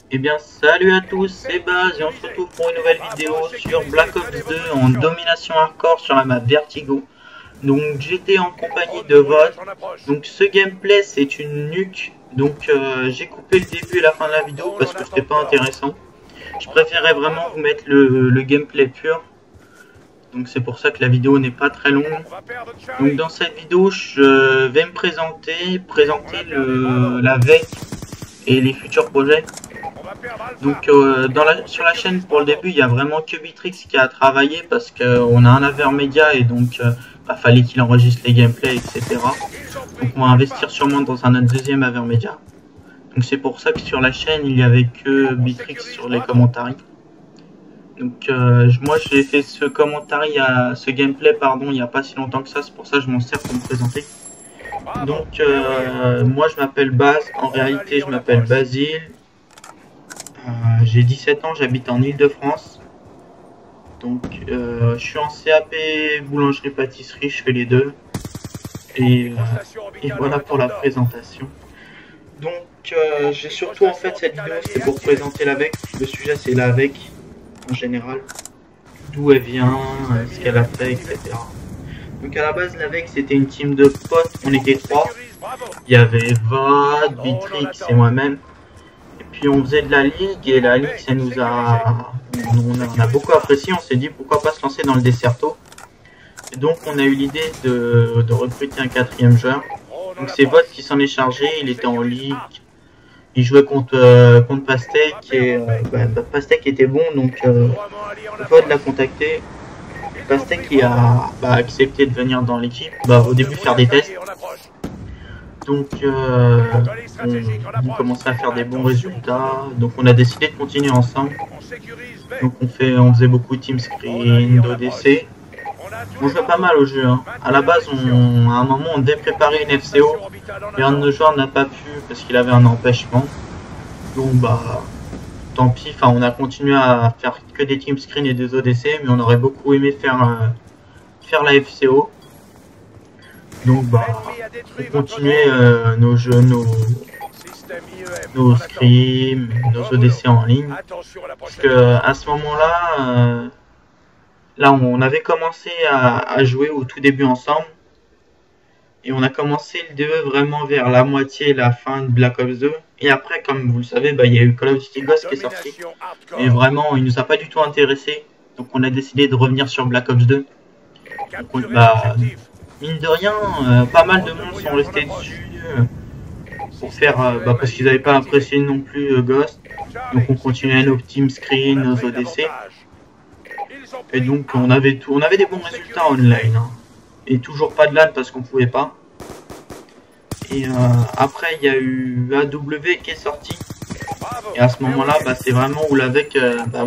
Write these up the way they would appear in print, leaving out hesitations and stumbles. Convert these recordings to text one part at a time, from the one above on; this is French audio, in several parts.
Eh bien salut à tous, c'est Baz et on se retrouve pour une nouvelle vidéo sur Black Ops 2 en domination hardcore sur la map Vertigo. Donc j'étais en compagnie de VOD. Donc ce gameplay c'est une nuque. Donc j'ai coupé le début et la fin de la vidéo parce que c'était pas intéressant. Je préférais vraiment vous mettre le gameplay pur. Donc c'est pour ça que la vidéo n'est pas très longue. Donc dans cette vidéo je vais me présenter la VEC et les futurs projets. Donc sur la chaîne pour le début il y a vraiment que Bitrix qui a travaillé parce qu'on a un Avermedia et donc fallait qu'il enregistre les gameplays etc. Donc on va investir sûrement dans un deuxième Avermedia. Donc c'est pour ça que sur la chaîne il y avait que Bitrix sur les commentaires. Donc moi j'ai fait ce gameplay pardon il n'y a pas si longtemps que ça, c'est pour ça que je m'en sers pour me présenter. Donc moi je m'appelle Baz, en réalité je m'appelle Basile. J'ai 17 ans, j'habite en Ile-de-France. Donc je suis en CAP boulangerie-pâtisserie, je fais les deux. Et voilà pour la présentation. Donc j'ai surtout en fait cette vidéo c'est pour présenter la VEC. Le sujet c'est la VEC en général. D'où elle vient, ce qu'elle a fait, etc. Donc à la base la VEC c'était une team de potes, on était trois. Il y avait VOD, Bitrix et moi-même. Puis on faisait de la ligue et la ligue ça nous a on a beaucoup apprécié, on s'est dit pourquoi pas se lancer dans le Desserto. Et donc on a eu l'idée de recruter un quatrième joueur. Donc c'est VOD qui s'en est chargé, il était en ligue, il jouait contre Pastèque et Pastèque était bon donc VOD l'a contacté. Pastèque qui a accepté de venir dans l'équipe, au début faire des tests. Donc on commençait à faire des bons résultats, donc on a décidé de continuer ensemble. Donc on faisait beaucoup de team screen, d'ODC. On jouait pas mal au jeu. Hein. À la base, à un moment on devait préparer une FCO, et un de nos joueurs n'a pas pu parce qu'il avait un empêchement. Donc tant pis, on a continué à faire que des team screen et des ODC, mais on aurait beaucoup aimé faire la FCO. Donc on continuait nos jeux, nos scrims, nos ODC en ligne. Parce que à ce moment-là, on avait commencé à jouer au tout début ensemble. Et on a commencé le DE vraiment vers la moitié, la fin de Black Ops 2. Et après, comme vous le savez, il y a eu Call of Duty Ghosts qui est sorti. Mais vraiment, il nous a pas du tout intéressé. Donc on a décidé de revenir sur Black Ops 2. Donc, mine de rien, pas mal de monde sont restés dessus pour faire parce qu'ils n'avaient pas apprécié non plus Ghost. Donc on continuait nos team screen, nos ODC. Et donc on avait des bons résultats online. Hein. Et toujours pas de LAN parce qu'on pouvait pas. Et après il y a eu AW qui est sorti. Et à ce moment-là, c'est vraiment où l'avec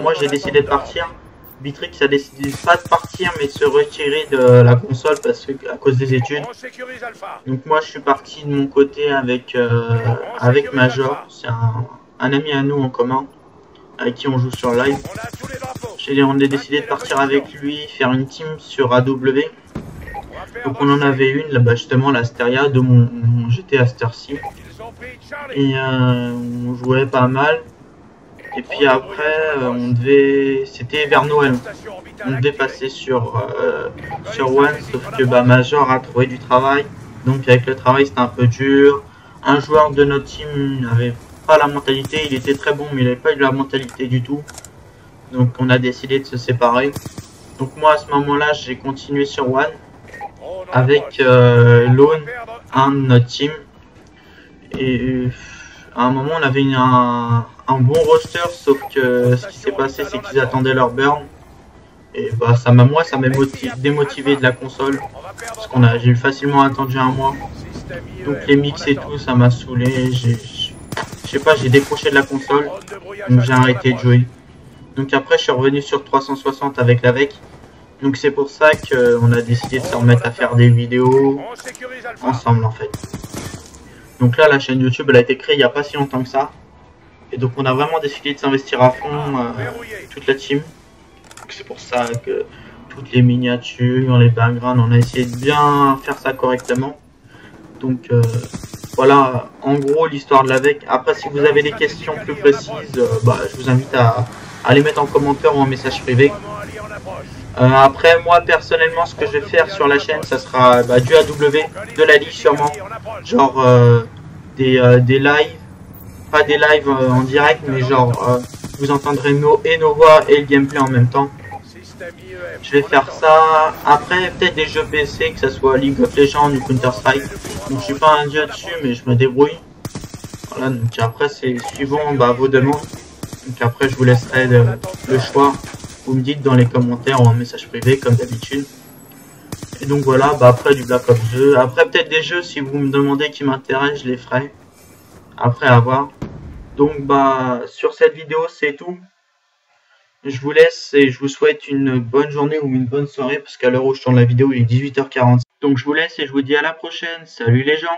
moi j'ai décidé de partir. Bitrix a décidé pas de partir mais de se retirer de la console parce que à cause des études. Donc moi je suis parti de mon côté avec Major, c'est un ami à nous en commun avec qui on joue sur live. On a décidé de partir avec lui, faire une team sur AW. Donc on en avait une là justement la Steria de j'étais à Stercy. Et on jouait pas mal. Et puis après, c'était vers Noël. On devait passer sur One, sauf que Major a trouvé du travail. Donc avec le travail, c'était un peu dur. Un joueur de notre team n'avait pas la mentalité. Il était très bon, mais il n'avait pas eu la mentalité du tout. Donc on a décidé de se séparer. Donc moi, à ce moment-là, j'ai continué sur One avec Lone, un de notre team. Et à un moment, on avait un bon roster, sauf que ce qui s'est passé, c'est qu'ils attendaient leur burn. Et ça m'a démotivé de la console, parce j'ai facilement attendu un mois. Donc les mix et tout, ça m'a saoulé. Je sais pas, j'ai décroché de la console, donc j'ai arrêté de jouer. Donc après, je suis revenu sur 360 avec la VEC. Donc c'est pour ça qu'on a décidé de se remettre à faire des vidéos ensemble en fait. Donc là, la chaîne YouTube, elle a été créée il n'y a pas si longtemps que ça. Et donc on a vraiment décidé de s'investir à fond, toute la team. C'est pour ça que toutes les miniatures, les backgrounds, on a essayé de bien faire ça correctement. Donc voilà, en gros l'histoire de l'AVEC. Après, si vous avez des questions plus précises, je vous invite à les mettre en commentaire ou en message privé. Après, moi personnellement, ce que je vais faire sur la chaîne, ça sera du AW, de la Ligue sûrement, genre des lives, pas des lives en direct, mais genre vous entendrez nos voix et le gameplay en même temps. Je vais faire ça. Après, peut-être des jeux PC, que ce soit League of Legends ou Counter-Strike. Donc, je suis pas un dieu dessus, mais je me débrouille. Voilà, donc après, c'est suivant vos demandes. Donc après, je vous laisserai le choix. Vous me dites dans les commentaires ou en message privé, comme d'habitude. Et donc voilà, après du Black Ops 2. Après, peut-être des jeux, si vous me demandez qui m'intéressent, je les ferai. Après, à voir. Donc, sur cette vidéo, c'est tout. Je vous laisse et je vous souhaite une bonne journée ou une bonne soirée parce qu'à l'heure où je tourne la vidéo il est 18h40. Donc je vous laisse et je vous dis à la prochaine. Salut les gens!